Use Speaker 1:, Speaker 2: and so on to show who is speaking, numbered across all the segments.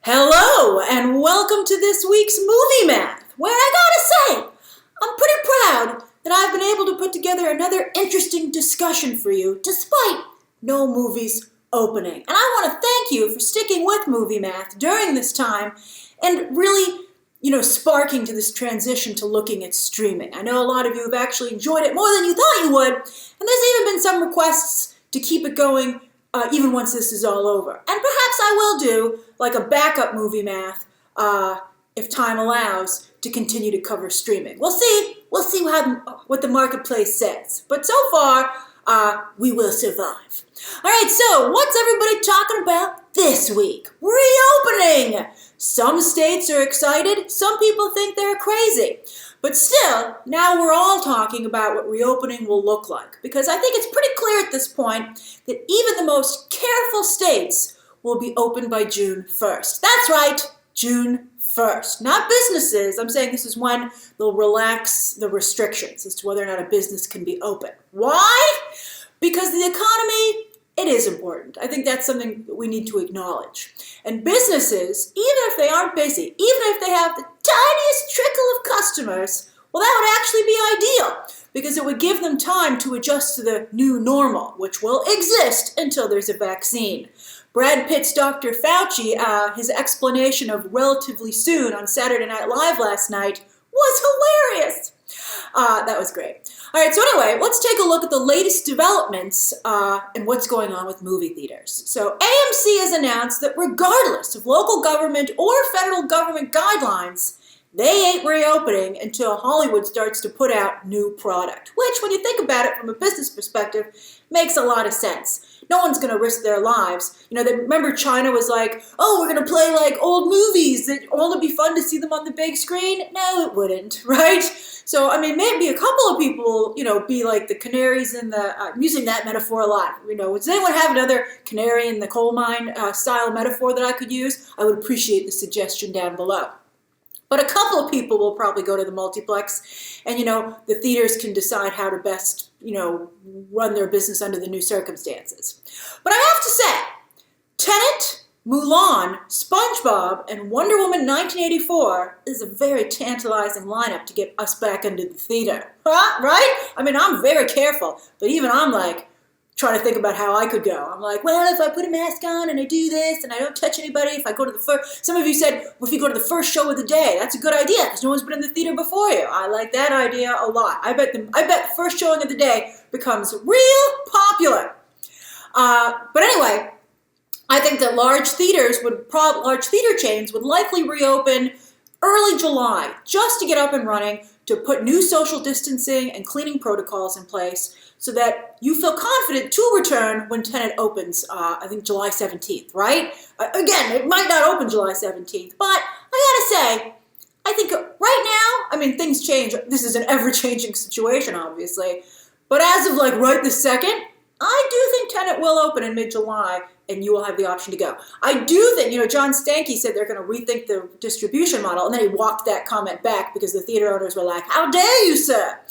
Speaker 1: Hello, and welcome to this week's Movie Math, where I gotta say, I'm pretty proud that I've been able to put together another interesting discussion for you, despite no movies opening. And I want to thank you for sticking with Movie Math during this time and really, sparking to this transition to looking at streaming. I know a lot of you have actually enjoyed it more than you thought you would, and there's even been some requests to keep it going even once this is all over. And perhaps I will do like a backup Movie Math, if time allows, to continue to cover streaming. We'll see what the marketplace says. But so far, we will survive. All right, so what's everybody talking about this week? Reopening! Some states are excited, some people think they're crazy. But still, now we're all talking about what reopening will look like, because I think it's pretty clear at this point that even the most careful states will be open by June 1st. That's right, June 1st. Not businesses. I'm saying this is when they'll relax the restrictions as to whether or not a business can be open. Why? Because the economy, it is important. I think that's something that we need to acknowledge. And businesses, even if they aren't busy, even if they have the tiniest trickle of customers, well, that would actually be ideal because it would give them time to adjust to the new normal, which will exist until there's a vaccine. Brad Pitt's Dr. Fauci, his explanation of relatively soon on Saturday Night Live last night was hilarious. That was great. All right, so anyway, let's take a look at the latest developments and what's going on with movie theaters. So AMC has announced that regardless of local government or federal government guidelines, they ain't reopening until Hollywood starts to put out new product, which, when you think about it from a business perspective, makes a lot of sense. No one's going to risk their lives. Remember China was like, oh, we're going to play like old movies that won't it be fun to see them on the big screen? No, it wouldn't, right? So, maybe a couple of people, be like the canaries in the, I'm using that metaphor a lot. Does anyone have another canary in the coal mine style metaphor that I could use? I would appreciate the suggestion down below. But a couple of people will probably go to the multiplex and, the theaters can decide how to best, run their business under the new circumstances. But I have to say, Tenet, Mulan, SpongeBob, and Wonder Woman 1984 is a very tantalizing lineup to get us back into the theater. Right? I'm very careful, but even I'm like, trying to think about how I could go. I'm like, well, if I put a mask on and I do this and I don't touch anybody, if I go to the first, some of you said, well, if you go to the first show of the day, that's a good idea because no one's been in the theater before you. I like that idea a lot. I bet the first showing of the day becomes real popular. But anyway, I think that large theater chains would likely reopen early July just to get up and running, to put new social distancing and cleaning protocols in place so that you feel confident to return when Tenet opens, I think July 17th, right? Again, it might not open July 17th, but I gotta say, I think right now, things change. This is an ever-changing situation, obviously, but as of right this second, I do think Tenet will open in mid-July, and you will have the option to go. I do think, John Stankey said they're going to rethink the distribution model, and then he walked that comment back because the theater owners were like, how dare you, sir?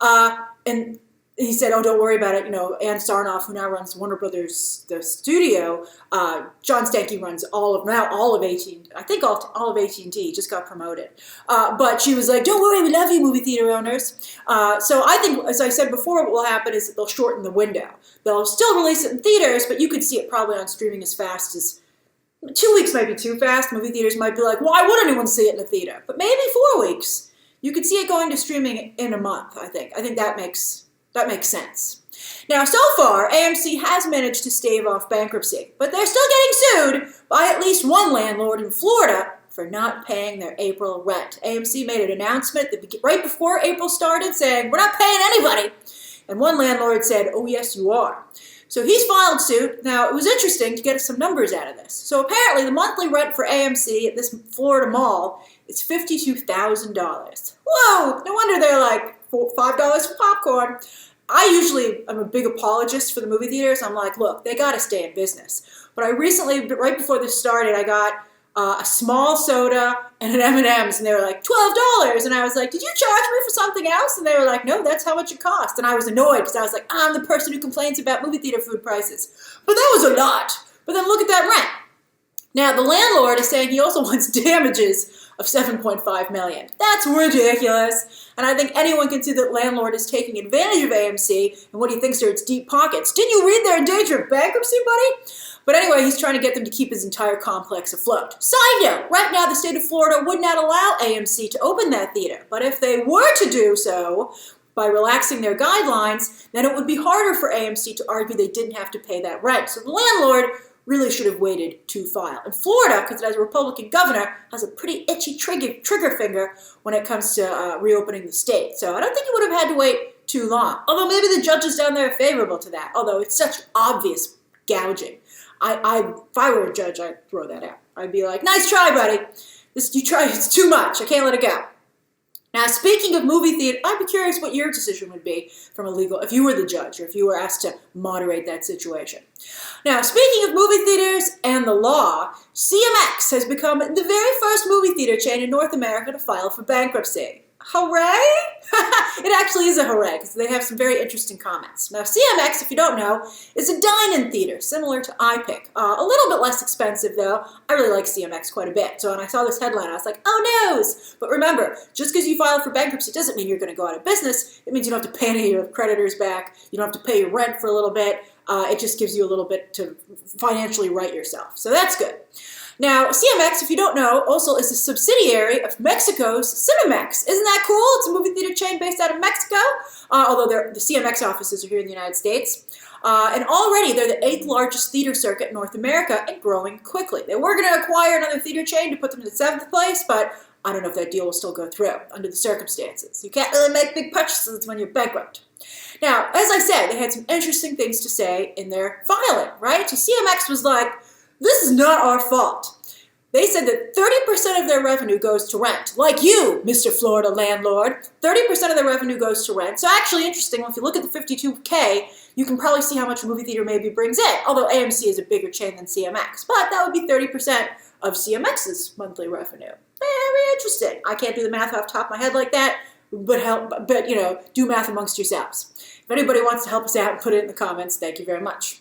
Speaker 1: And he said, oh, don't worry about it. Ann Sarnoff, who now runs Warner Brothers, the studio, John Stankey runs all of AT&T. I think all of AT&T just got promoted. But she was like, don't worry, we love you, movie theater owners. So I think, as I said before, what will happen is that they'll shorten the window. They'll still release it in theaters, but you could see it probably on streaming as fast as 2 weeks might be too fast. Movie theaters might be like, why would anyone see it in a theater? But maybe 4 weeks. You could see it going to streaming in a month, I think. I think that makes sense. Now, so far, AMC has managed to stave off bankruptcy, but they're still getting sued by at least one landlord in Florida for not paying their April rent. AMC made an announcement right before April started saying, we're not paying anybody. And one landlord said, oh, yes, you are. So he's filed suit. Now, it was interesting to get some numbers out of this. So apparently, the monthly rent for AMC at this Florida mall is $52,000. Whoa, no wonder they're like $5 for popcorn. I usually am a big apologist for the movie theaters. I'm like, look, they got to stay in business. But I recently, right before this started, I got a small soda and an M&M's, and they were like $12. And I was like, did you charge me for something else? And they were like, no, that's how much it cost. And I was annoyed because I was like, I'm the person who complains about movie theater food prices. But that was a lot. But then look at that rent. Now, the landlord is saying he also wants damages of $7.5 million. That's ridiculous. And I think anyone can see that landlord is taking advantage of AMC and what he thinks are its deep pockets. Didn't you read they're in danger of bankruptcy, buddy? But anyway, he's trying to get them to keep his entire complex afloat. Side note, right now the state of Florida would not allow AMC to open that theater. But if they were to do so, by relaxing their guidelines, then it would be harder for AMC to argue they didn't have to pay that rent. So the landlord really should have waited to file. And Florida, because it has a Republican governor, has a pretty itchy trigger finger when it comes to reopening the state. So I don't think he would have had to wait too long. Although maybe the judges down there are favorable to that. Although it's such obvious gouging. If I were a judge, I'd throw that out. I'd be like, nice try, buddy. You tried, it's too much. I can't let it go. Now, speaking of movie theater, I'd be curious what your decision would be from a legal, if you were the judge or if you were asked to moderate that situation. Now, speaking of movie theaters and the law, CMX has become the very first movie theater chain in North America to file for bankruptcy. Hooray! It actually is a hooray because they have some very interesting comments. Now, CMX, if you don't know, is a dine-in theater similar to iPic. A little bit less expensive, though. I really like CMX quite a bit. So when I saw this headline, I was like, oh noes! But remember, just because you file for bankruptcy doesn't mean you're going to go out of business. It means you don't have to pay any of your creditors back. You don't have to pay your rent for a little bit. It just gives you a little bit to financially right yourself. So that's good. Now, CMX, if you don't know, also is a subsidiary of Mexico's CineMX. Isn't that cool? It's a movie theater chain based out of Mexico, although the CMX offices are here in the United States. And already they're the 8th largest theater circuit in North America and growing quickly. They were going to acquire another theater chain to put them in the 7th place, but I don't know if that deal will still go through under the circumstances. You can't really make big purchases when you're bankrupt. Now, as I said, they had some interesting things to say in their filing, right? So CMX was like, this is not our fault. They said that 30% of their revenue goes to rent. Like you, Mr. Florida landlord, 30% of their revenue goes to rent. So actually interesting, if you look at the $52K, you can probably see how much a movie theater maybe brings in, although AMC is a bigger chain than CMX. But that would be 30% of CMX's monthly revenue. Very interesting. I can't do the math off the top of my head like that, but you know, do math amongst yourselves. If anybody wants to help us out and put it in the comments, thank you very much.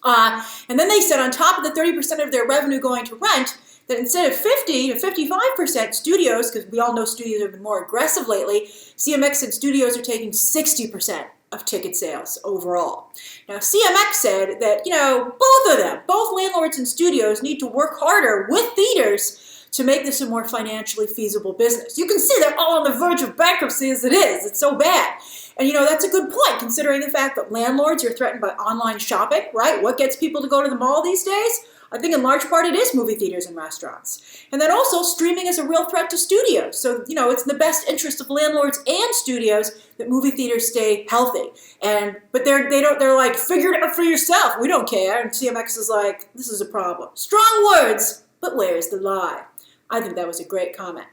Speaker 1: And then they said on top of the 30% of their revenue going to rent, that instead of 50 to 55% studios, because we all know studios have been more aggressive lately, CMX and studios are taking 60% of ticket sales overall. Now, CMX said that, you know, both of them, both landlords and studios need to work harder with theaters to make this a more financially feasible business. You can see they're all on the verge of bankruptcy as it is. It's so bad. And, you know, that's a good point, considering the fact that landlords are threatened by online shopping, right? What gets people to go to the mall these days? I think in large part it is movie theaters and restaurants. And then also streaming is a real threat to studios. So, you know, it's in the best interest of landlords and studios that movie theaters stay healthy. But they're like, figure it out for yourself. We don't care. And CMX is like, this is a problem. Strong words, but where's the lie? I think that was a great comment.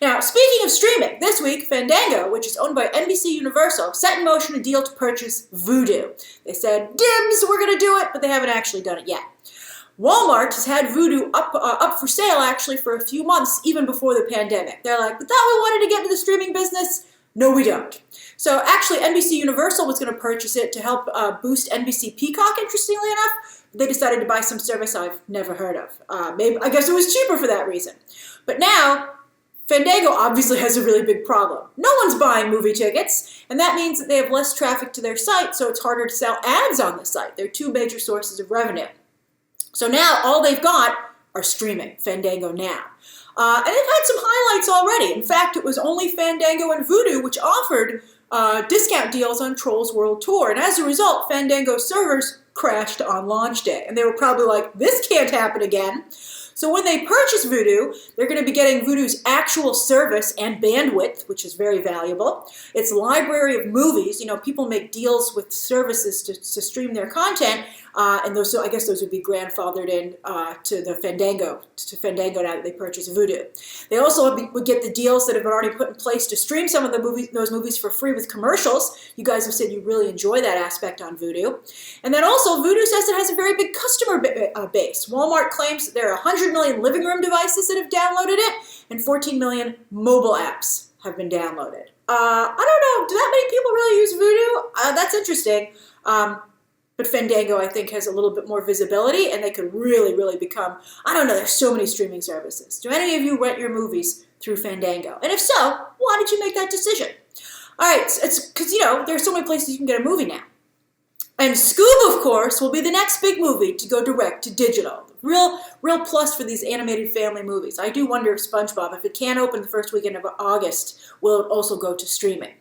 Speaker 1: Now, speaking of streaming, this week, Fandango, which is owned by NBC Universal, set in motion a deal to purchase Vudu. They said, dibs, we're going to do it, but they haven't actually done it yet. Walmart has had Vudu up for sale, actually, for a few months, even before the pandemic. They're like, but thought we wanted to get into the streaming business? No, we don't. So actually, NBC Universal was going to purchase it to help boost NBC Peacock, interestingly enough. They decided to buy some service I've never heard of. I guess it was cheaper for that reason. But now, Fandango obviously has a really big problem. No one's buying movie tickets, and that means that they have less traffic to their site, so it's harder to sell ads on the site. They're two major sources of revenue. So now all they've got are streaming, Fandango Now. And they've had some highlights already. In fact, it was only Fandango and Vudu which offered discount deals on Trolls World Tour. And as a result, Fandango's servers crashed on launch day. And they were probably like, this can't happen again. So when they purchase Vudu, they're going to be getting Vudu's actual service and bandwidth, which is very valuable. Its library of movies. You know, people make deals with services to stream their content, and those, so I guess those would be grandfathered in to Fandango now that they purchase Vudu. They also would get the deals that have been already put in place to stream some of those movies for free with commercials. You guys have said you really enjoy that aspect on Vudu. And then also, Vudu says it has a very big customer base. Walmart claims that there are 100 million living room devices that have downloaded it, and 14 million mobile apps have been downloaded. I don't know, do that many people really use Vudu? That's interesting. But Fandango, I think, has a little bit more visibility, and they could really, really become, I don't know, there's so many streaming services. Do any of you rent your movies through Fandango? And if so, why did you make that decision? All right, it's because, there's so many places you can get a movie now. And Scoob, of course, will be the next big movie to go direct to digital. Real plus for these animated family movies. I do wonder if SpongeBob, if it can't open the first weekend of August, will it also go to streaming.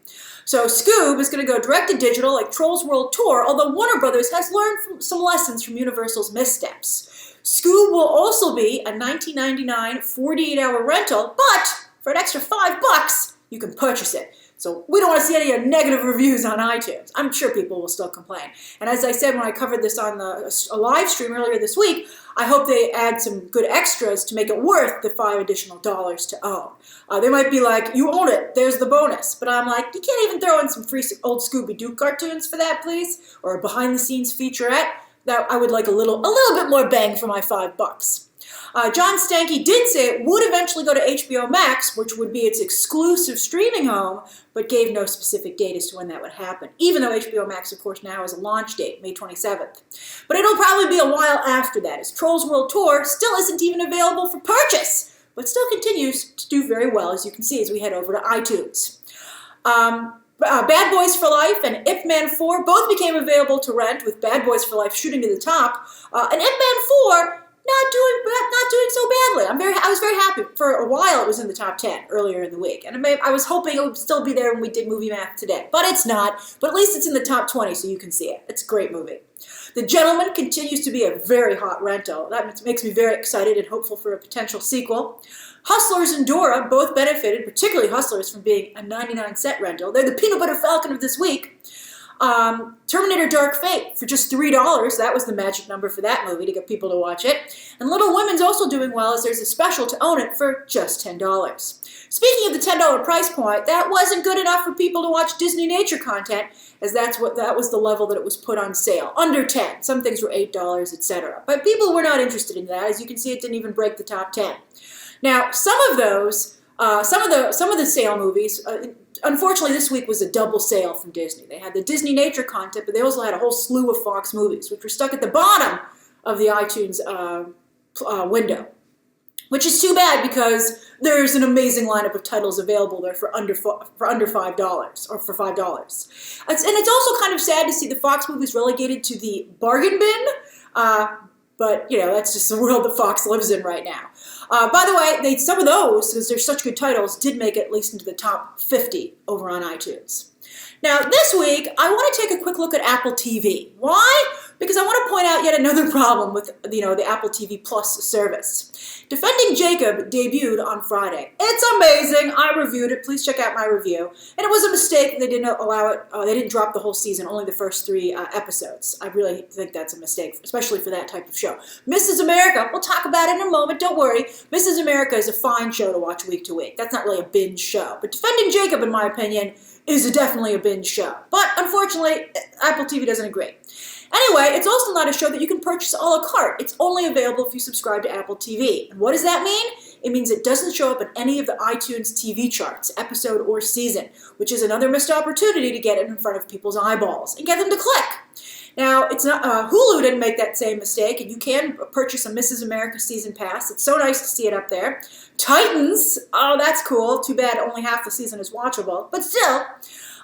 Speaker 1: So Scoob is going to go direct to digital like Trolls World Tour, although Warner Brothers has learned some lessons from Universal's missteps. Scoob will also be a $19.99 48-hour rental, but for an extra $5, you can purchase it. So we don't want to see any negative reviews on iTunes. I'm sure people will still complain. And as I said when I covered this on a live stream earlier this week, I hope they add some good extras to make it worth the $5 additional to own. They might be like, you own it, there's the bonus. But I'm like, you can't even throw in some free old Scooby-Doo cartoons for that, please? Or a behind-the-scenes featurette? That I would like a little bit more bang for my $5. John Stankey did say it would eventually go to HBO Max, which would be its exclusive streaming home, but gave no specific date as to when that would happen, even though HBO Max, of course, now has a launch date, May 27th. But it'll probably be a while after that, as Trolls World Tour still isn't even available for purchase, but still continues to do very well, as you can see as we head over to iTunes. Bad Boys for Life and Ip Man 4 both became available to rent, with Bad Boys for Life shooting to the top, and Ip Man 4 not doing so badly. I was very happy. For a while, it was in the top 10 earlier in the week, and I was hoping it would still be there when we did Movie Math today, but it's not. But at least it's in the top 20, so you can see it. It's a great movie. The Gentleman continues to be a very hot rental. That makes me very excited and hopeful for a potential sequel. Hustlers and Dora both benefited, particularly Hustlers, from being a 99-cent rental. They're the peanut butter falcon of this week. Terminator Dark Fate for just $3. That was the magic number for that movie to get people to watch it. And Little Women's also doing well, as there's a special to own it for just $10. Speaking of the $10 price point, that wasn't good enough for people to watch Disney nature content, as that was the level that it was put on sale. Under 10. Some things were $8, etc. But people were not interested in that. As you can see, it didn't even break the top 10. Now, some of the sale movies, unfortunately, this week was a double sale from Disney. They had the Disney nature content, but they also had a whole slew of Fox movies, which were stuck at the bottom of the iTunes window, which is too bad because there's an amazing lineup of titles available there for under $5 or for $5. And it's also kind of sad to see the Fox movies relegated to the bargain bin. But, that's just the world that Fox lives in right now. By the way, some of those, because they're such good titles, did make it at least into the top 50 over on iTunes. Now, this week, I want to take a quick look at Apple TV. Why? Because I want to point out yet another problem with, the Apple TV Plus service. Defending Jacob debuted on Friday. It's amazing. I reviewed it. Please check out my review. And it was a mistake. They didn't allow it. They didn't drop the whole season, only the first 3 episodes. I really think that's a mistake, especially for that type of show. Mrs. America, we'll talk about it in a moment. Don't worry. Mrs. America is a fine show to watch week to week. That's not really a binge show. But Defending Jacob, in my opinion, is definitely a binge show. But unfortunately, Apple TV doesn't agree. Anyway, it's also not a show that you can purchase a la carte. It's only available if you subscribe to Apple TV. And what does that mean? It means it doesn't show up in any of the iTunes TV charts, episode or season, which is another missed opportunity to get it in front of people's eyeballs and get them to click. Now, it's not Hulu didn't make that same mistake, and you can purchase a Mrs. America season pass. It's so nice to see it up there. Titans, oh, that's cool. Too bad only half the season is watchable, but still.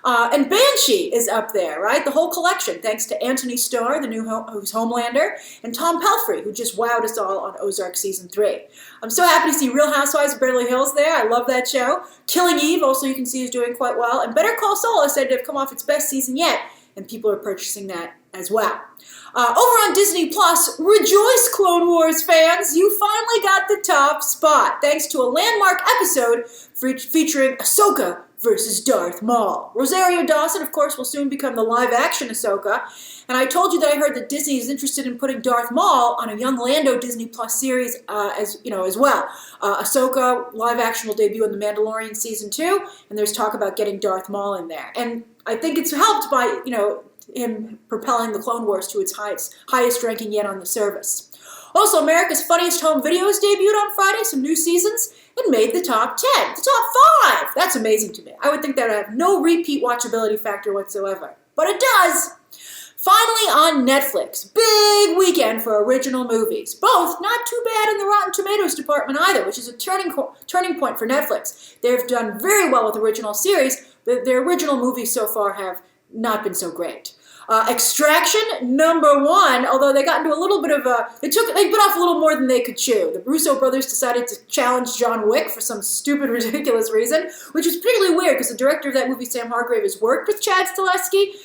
Speaker 1: And Banshee is up there, right? The whole collection, thanks to Anthony Starr, the new who's Homelander, and Tom Pelphrey, who just wowed us all on Ozark Season 3. I'm so happy to see Real Housewives of Beverly Hills there. I love that show. Killing Eve, also you can see, is doing quite well. And Better Call Saul is said to have come off its best season yet, and people are purchasing that as well. Over on Disney Plus, rejoice, Clone Wars fans! You finally got the top spot, thanks to a landmark episode featuring Ahsoka versus Darth Maul. Rosario Dawson, of course, will soon become the live-action Ahsoka. And I told you that I heard that Disney is interested in putting Darth Maul on a young Lando Disney Plus series as well. Ahsoka live-action will debut in The Mandalorian Season 2, and there's talk about getting Darth Maul in there. And I think it's helped by, him propelling the Clone Wars to its highest ranking yet on the service. Also, America's Funniest Home Videos debuted on Friday, some new seasons, and made the top 10, the top 5. That's amazing to me. I would think that would have no repeat watchability factor whatsoever, but it does. Finally on Netflix, big weekend for original movies. Both not too bad in the Rotten Tomatoes department either, which is a turning point for Netflix. They've done very well with original series, but their original movies so far have not been so great. Extraction, #1, although they got into a little bit of a, they bit off a little more than they could chew. The Russo brothers decided to challenge John Wick for some stupid, ridiculous reason, which is particularly weird because the director of that movie, Sam Hargrave, has worked with Chad Stahelski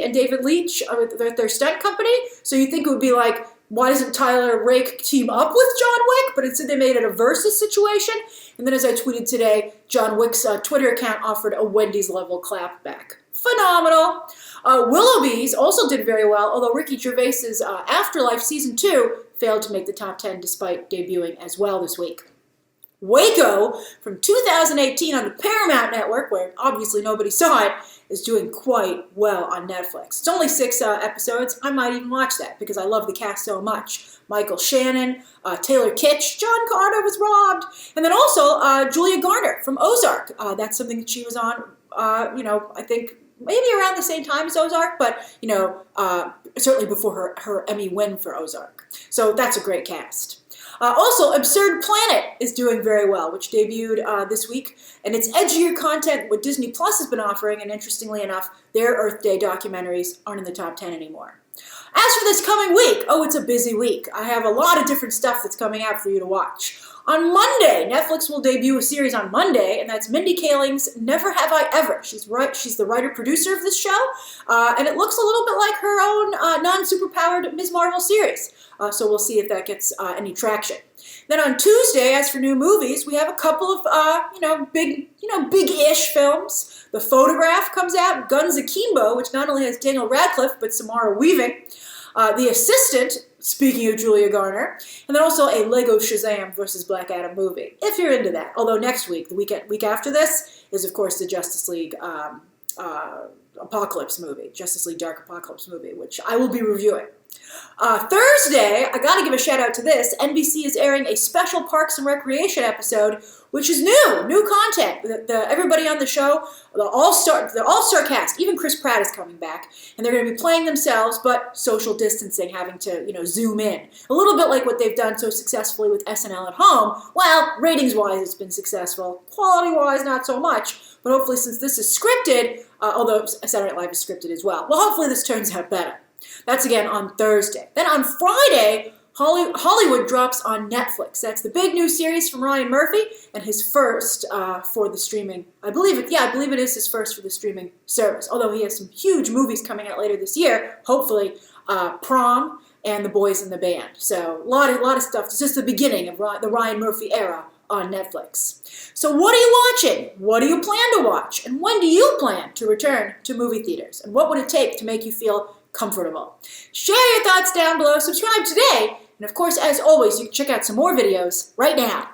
Speaker 1: and David Leitch with their stunt company, so you'd think it would be like, why doesn't Tyler Rake team up with John Wick? But instead they made it a versus situation, and then as I tweeted today, John Wick's Twitter account offered a Wendy's-level clap back. Phenomenal. Willoughby's also did very well, although Ricky Gervais's Afterlife Season 2 failed to make the top 10 despite debuting as well this week. Waco, from 2018 on the Paramount Network, where obviously nobody saw it, is doing quite well on Netflix. It's only 6 episodes. I might even watch that because I love the cast so much. Michael Shannon, Taylor Kitsch, John Carter was robbed, and then also Julia Garner from Ozark. That's something that she was on, I think maybe around the same time as Ozark, but, certainly before her Emmy win for Ozark. So that's a great cast. Also, Absurd Planet is doing very well, which debuted this week, and it's edgier content what Disney Plus has been offering, and interestingly enough, their Earth Day documentaries aren't in the top 10 anymore. As for this coming week, it's a busy week. I have a lot of different stuff that's coming out for you to watch. On Monday, Netflix will debut a series on Monday, and that's Mindy Kaling's Never Have I Ever. She's the writer-producer of this show, and it looks a little bit like her own non-superpowered Ms. Marvel series. So we'll see if that gets any traction. Then on Tuesday, as for new movies, we have a couple of big-ish films. The Photograph comes out, Guns Akimbo, which not only has Daniel Radcliffe but Samara Weaving. The Assistant, speaking of Julia Garner, and then also a Lego Shazam versus Black Adam movie, if you're into that. Although next week, the week after this, is of course the Justice League Apocalypse movie, Justice League Dark Apocalypse movie, which I will be reviewing. Thursday, I gotta give a shout out to this. NBC is airing a special Parks and Recreation episode, which is new content. Everybody on the show, the all-star cast, even Chris Pratt is coming back, and they're going to be playing themselves, but social distancing, having to zoom in. A little bit like what they've done so successfully with SNL at Home. Well, ratings-wise, it's been successful. Quality-wise, not so much. But hopefully, since this is scripted, although Saturday Night Live is scripted as well, hopefully this turns out better. That's again on Thursday. Then on Friday, Hollywood drops on Netflix. That's the big new series from Ryan Murphy and his first for the streaming. I believe it is his first for the streaming service. Although he has some huge movies coming out later this year. Hopefully, Prom and The Boys in the Band. So a lot of stuff. It's just the beginning of the Ryan Murphy era on Netflix. So what are you watching? What do you plan to watch? And when do you plan to return to movie theaters? And what would it take to make you feel comfortable? Share your thoughts down below, subscribe today, and of course, as always, you can check out some more videos right now.